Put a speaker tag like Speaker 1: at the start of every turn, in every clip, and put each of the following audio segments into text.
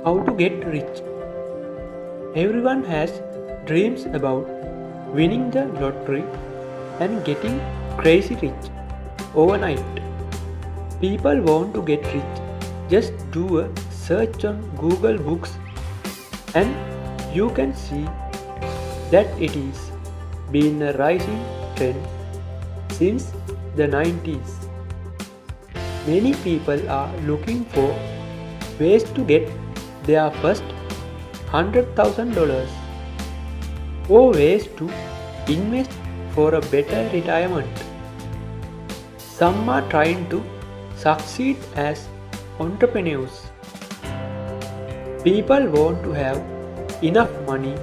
Speaker 1: How to get rich? Everyone has dreams about winning the lottery and getting crazy rich overnight. People want to get rich. Just do a search on Google Books and you can see that it is been a rising trend since the 90s. Many people are looking for ways to get their first $100,000 or ways to invest for a better retirement. Some are trying to succeed as entrepreneurs. People want to have enough money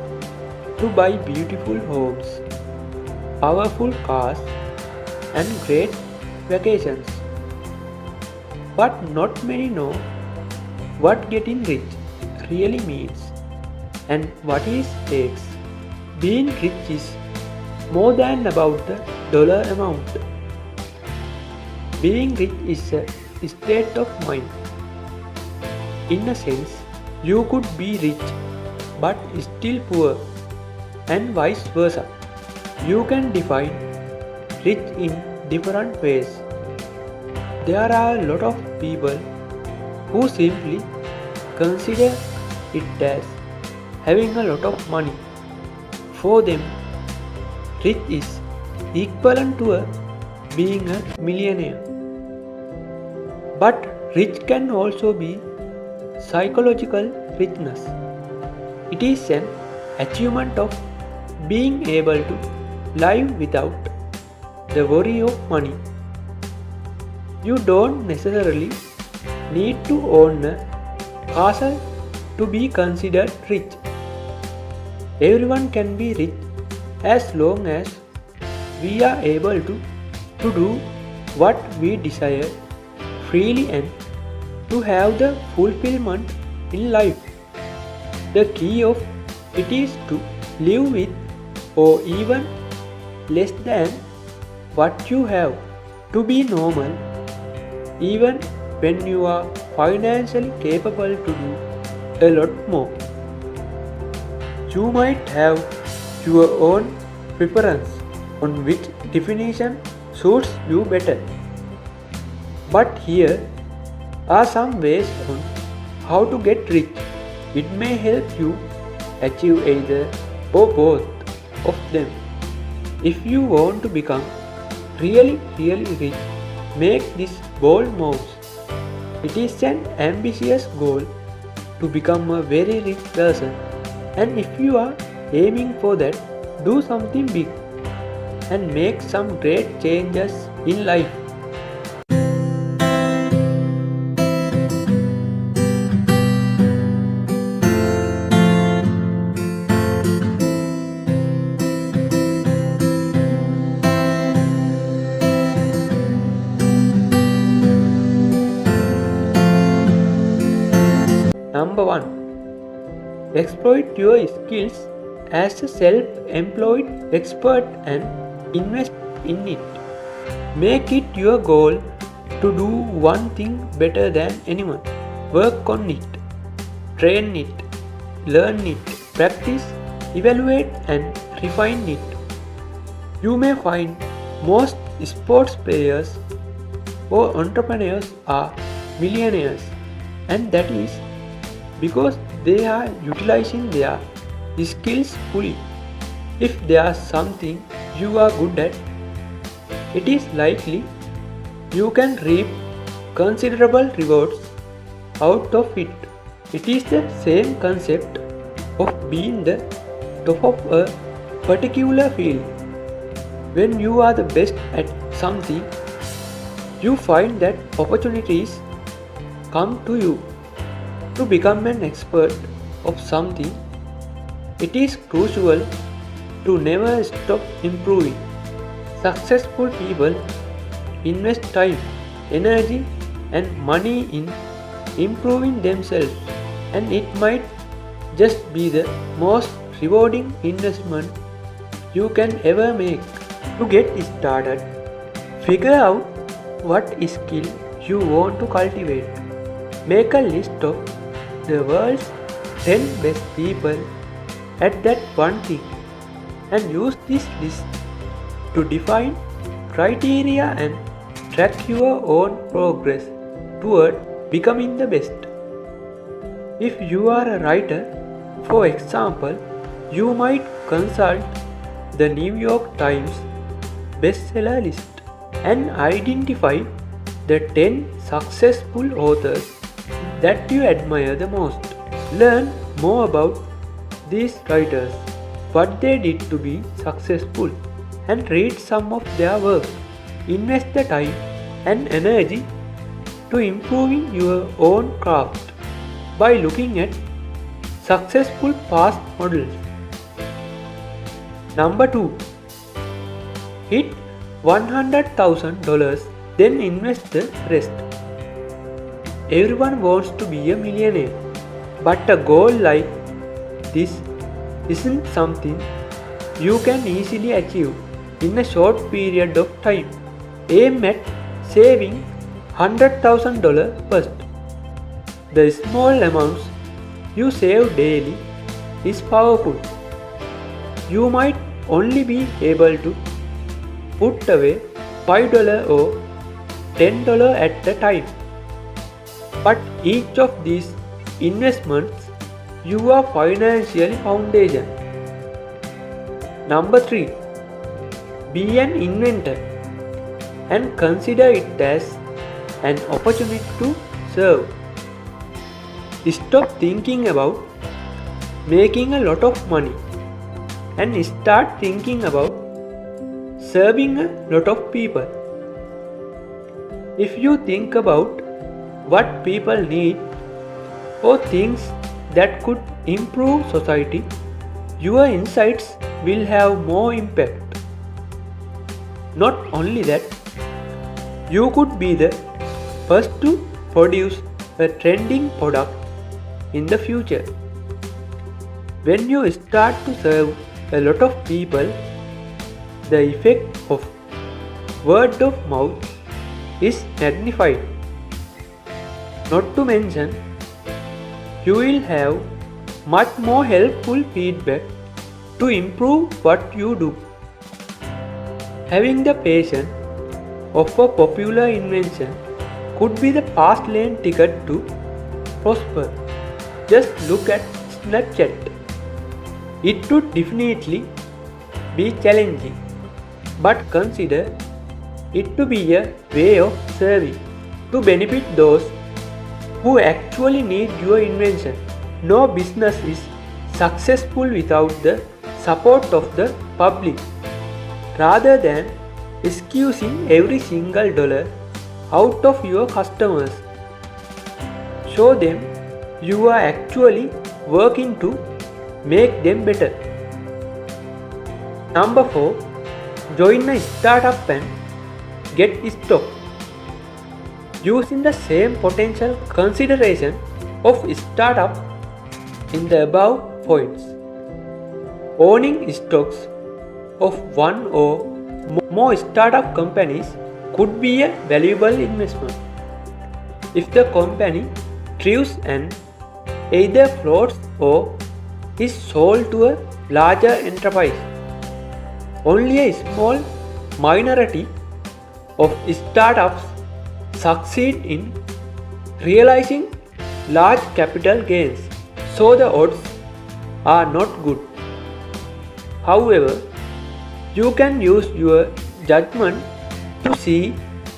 Speaker 1: to buy beautiful homes, powerful cars, and great vacations. But not many know what getting rich really means and what it takes. Being rich is more than about the dollar amount. Being rich is a state of mind. In a sense, you could be rich but still poor, and vice versa. You can define rich in different ways. There are a lot of people who simply consider it as having a lot of money. For them, rich is equivalent to being a millionaire. But rich can also be psychological richness. It is an achievement of being able to live without the worry of money. You don't necessarily need to own a castle to be considered rich. Everyone can be rich as long as we are able to do what we desire freely and to have the fulfillment in life. The key of it is to live with or even less than what you have, to be normal even when you are financially capable to do a lot more. You might have your own preference on which definition suits you better. But here are some ways on how to get rich. It may help you achieve either or both of them. If you want to become really rich, make these bold moves. It is an ambitious goal to become a very rich person, and if you are aiming for that, do something big and make some great changes in life. Number 1. Exploit your skills as a self-employed expert and invest in it. Make it your goal to do one thing better than anyone. Work on it, train it, learn it, practice, evaluate and refine it. You may find most sports players or entrepreneurs are millionaires, and that is because they are utilizing their skills fully. If there is something you are good at, it is likely you can reap considerable rewards out of it. It is the same concept of being the top of a particular field. When you are the best at something, you find that opportunities come to you. To become an expert of something, it is crucial to never stop improving. Successful people invest time, energy, and money in improving themselves, and it might just be the most rewarding investment you can ever make. To get started, figure out what skill you want to cultivate. Make a list of the world's 10 best people at that one thing and use this list to define criteria and track your own progress toward becoming the best. If you are a writer, for example, you might consult the New York Times bestseller list and identify the 10 successful authors that you admire the most. Learn more about these writers, what they did to be successful, and read some of their work. Invest the time and energy to improving your own craft by looking at successful past models. Number 2. Hit $100,000, then invest the rest. Everyone wants to be a millionaire, but a goal like this isn't something you can easily achieve in a short period of time. Aim at saving $100,000 first. The small amounts you save daily is powerful. You might only be able to put away $5 or $10 at a time, but each of these investments your financial foundation. Number 3. Be an inventor and consider it as an opportunity to serve. Stop thinking about making a lot of money and start thinking about serving a lot of people. If you think about what people need or things that could improve society, your insights will have more impact. Not only that, you could be the first to produce a trending product in the future. When you start to serve a lot of people, the effect of word of mouth is magnified. Not to mention, you will have much more helpful feedback to improve what you do. Having the passion of a popular invention could be the fast lane ticket to prosper. Just look at Snapchat. It would definitely be challenging, but consider it to be a way of serving to benefit those who actually need your invention. No business is successful without the support of the public. Rather than squeezing every single dollar out of your customers, show them you are actually working to make them better. Number 4. Join a startup and get stock. Using the same potential consideration of startup in the above points, owning stocks of one or more startup companies could be a valuable investment. If the company thrives and either floats or is sold to a larger enterprise, only a small minority of startups succeed in realizing large capital gains, so the odds are not good. However, you can use your judgment to see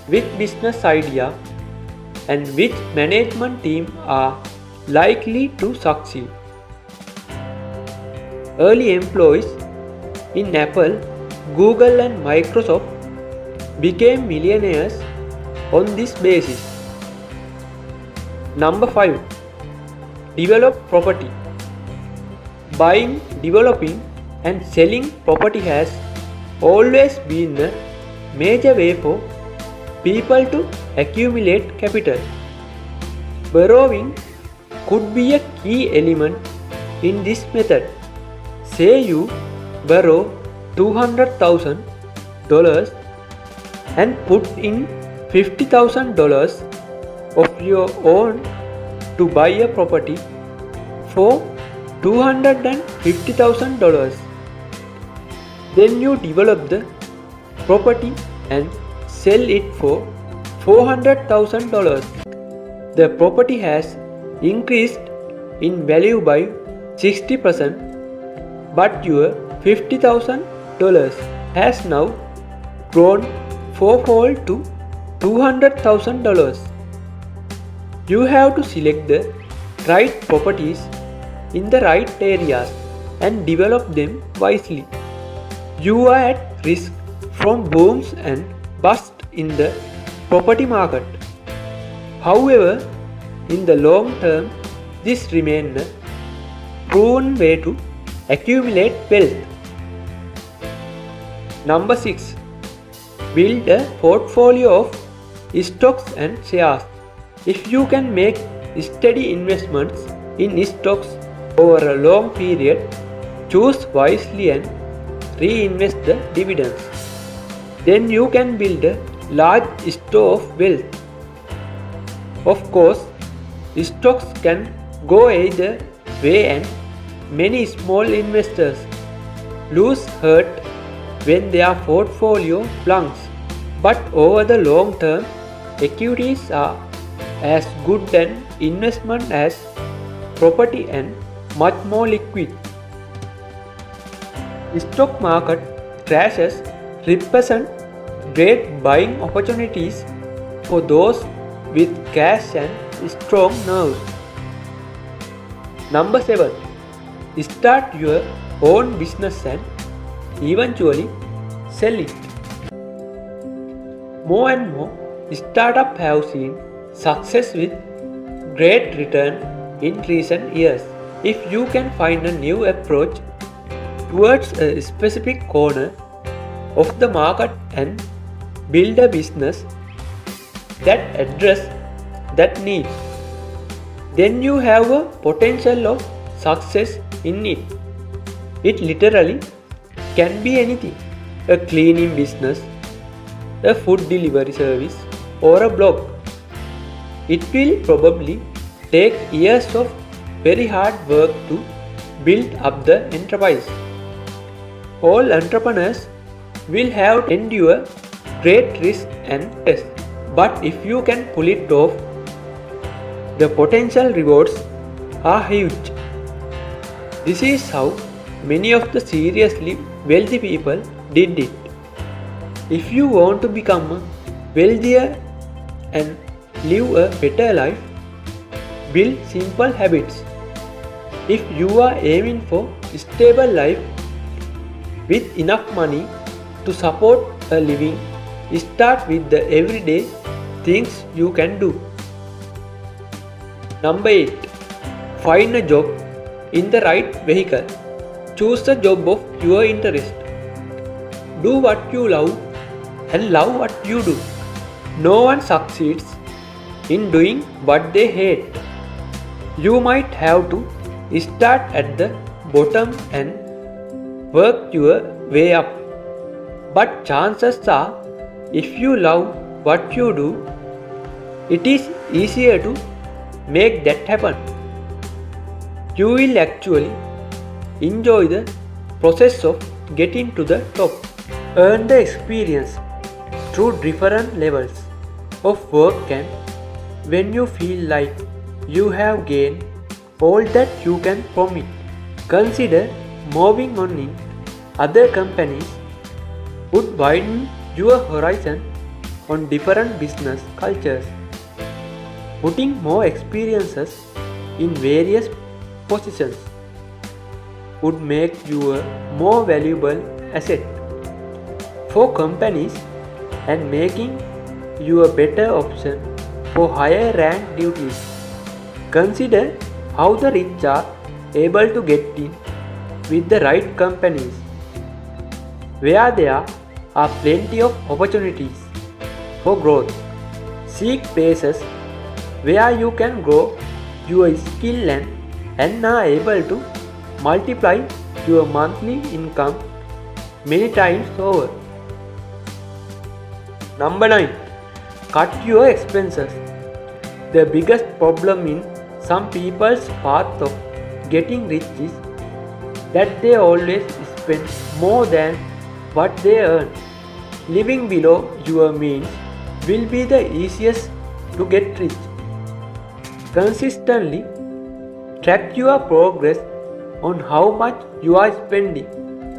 Speaker 1: which business idea and which management team are likely to succeed. Early employees in Apple, Google and Microsoft became millionaires on this basis. Number 5. Develop property. Buying, developing and selling property has always been a major way for people to accumulate capital. Borrowing could be a key element in this method. Say you borrow $200,000 and put in $50,000 of your own to buy a property for $250,000. Then you develop the property and sell it for $400,000. The property has increased in value by 60%, but your $50,000 has now grown fourfold to $200,000. You have to select the right properties in the right areas and develop them wisely. You are at risk from booms and busts in the property market. However, in the long term, this remains a proven way to accumulate wealth. Number 6. Build a portfolio of stocks and shares. If you can make steady investments in stocks over a long period, choose wisely and reinvest the dividends. Then you can build a large store of wealth. Of course, stocks can go either way and many small investors lose heart when their portfolio plunges. But over the long term, equities are as good an investment as property and much more liquid. Stock market crashes represent great buying opportunities for those with cash and strong nerves. Number 7. Start your own business and eventually sell it. More and more startups have seen success with great return in recent years. If you can find a new approach towards a specific corner of the market and build a business that addresses that need, then you have a potential of success in it. It literally can be anything: a cleaning business, a food delivery service, or a blog. It will probably take years of very hard work to build up the enterprise. All entrepreneurs will have to endure great risk and test, but if you can pull it off, the potential rewards are huge. This is how many of the seriously wealthy people did it. If you want to become wealthier and live a better life, build simple habits. If you are aiming for a stable life with enough money to support a living, start with the everyday things you can do. Number 8. Find a job in the right vehicle. Choose a job of your interest. Do what you love and love what you do. No one succeeds in doing what they hate. You might have to start at the bottom and work your way up. But chances are, if you love what you do, it is easier to make that happen. You will actually enjoy the process of getting to the top. Earn the experience through different levels of work, and when you feel like you have gained all that you can from it, consider moving on in other companies. Would widen your horizon on different business cultures. Putting more experiences in various positions would make you a more valuable asset for companies and making you a better option for higher rank duties. Consider how the rich are able to get in with the right companies, where there are plenty of opportunities for growth. Seek places where you can grow your skill and are able to multiply your monthly income many times over. Number 9. Cut your expenses. The biggest problem in some people's path of getting rich is that they always spend more than what they earn. Living below your means will be the easiest to get rich. Consistently track your progress on how much you are spending.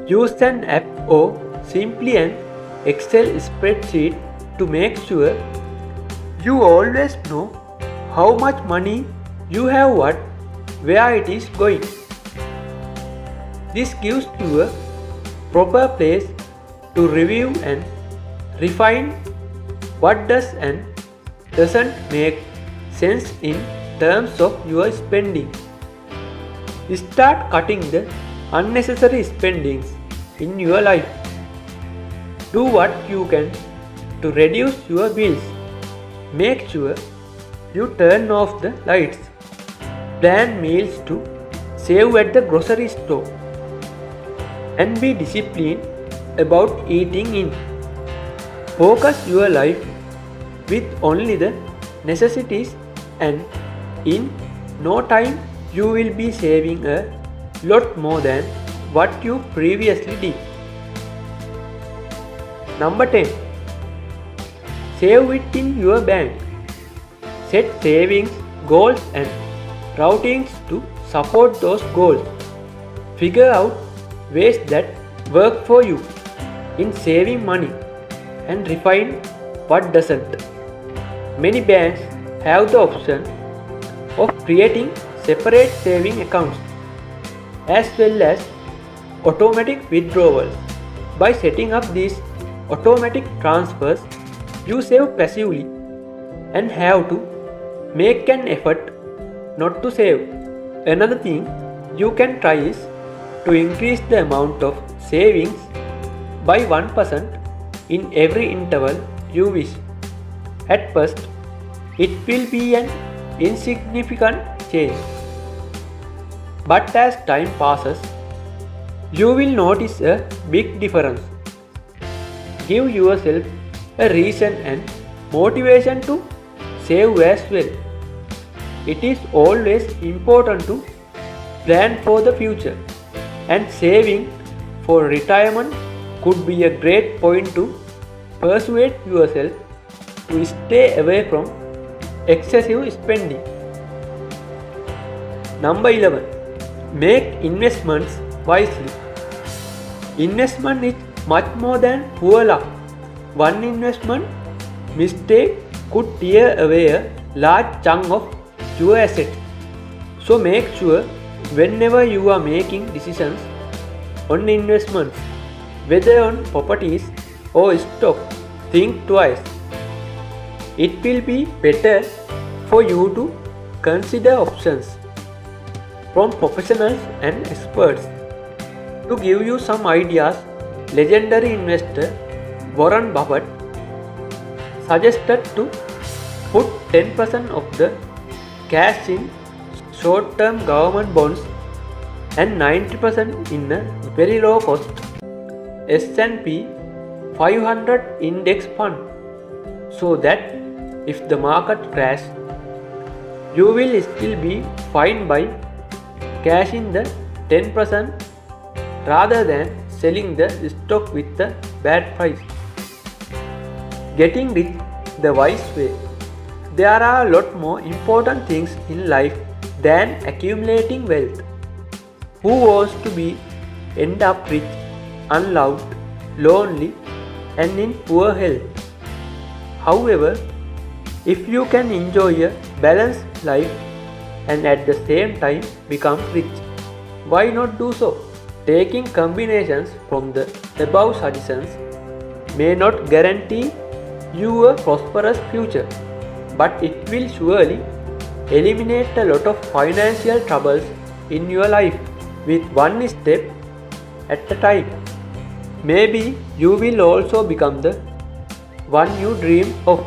Speaker 1: Use an app or simply an Excel spreadsheet to make sure you always know how much money you have, where it is going. This gives you a proper place to review and refine what does and doesn't make sense in terms of your spending. Start cutting the unnecessary spendings in your life. Do what you can to reduce your bills. Make sure you turn off the lights. Plan meals to save at the grocery store. And be disciplined about eating in. Focus your life with only the necessities, and in no time you will be saving a lot more than what you previously did. Number 10. Save it in your bank. Set savings goals and routines to support those goals. Figure out ways that work for you in saving money and refine what doesn't. Many banks have the option of creating separate saving accounts as well as automatic withdrawals. By setting up these automatic transfers, you save passively and have to make an effort not to save. Another thing you can try is to increase the amount of savings by 1% in every interval you wish. At first, it will be an insignificant change, but as time passes, you will notice a big difference. Give yourself a reason and motivation to save as well. It is always important to plan for the future, and saving for retirement could be a great point to persuade yourself to stay away from excessive spending. Number 11. Make investments wisely. Investment is much more than poor luck. One investment mistake could tear away a large chunk of your assets. So make sure whenever you are making decisions on investments, whether on properties or stock, think twice. It will be better for you to consider options from professionals and experts. To give you some ideas, legendary investor Warren Buffett suggested to put 10% of the cash in short-term government bonds and 90% in a very low-cost S&P 500 index fund, so that if the market crashes, you will still be fine by cashing the 10% rather than selling the stock with a bad price. Getting rich the wise way. There are a lot more important things in life than accumulating wealth. Who wants to end up rich, unloved, lonely, and in poor health? However, if you can enjoy a balanced life and at the same time become rich, why not do so? Taking combinations from the above suggestions may not guarantee you a prosperous future, but it will surely eliminate a lot of financial troubles in your life with one step at a time. Maybe you will also become the one you dream of.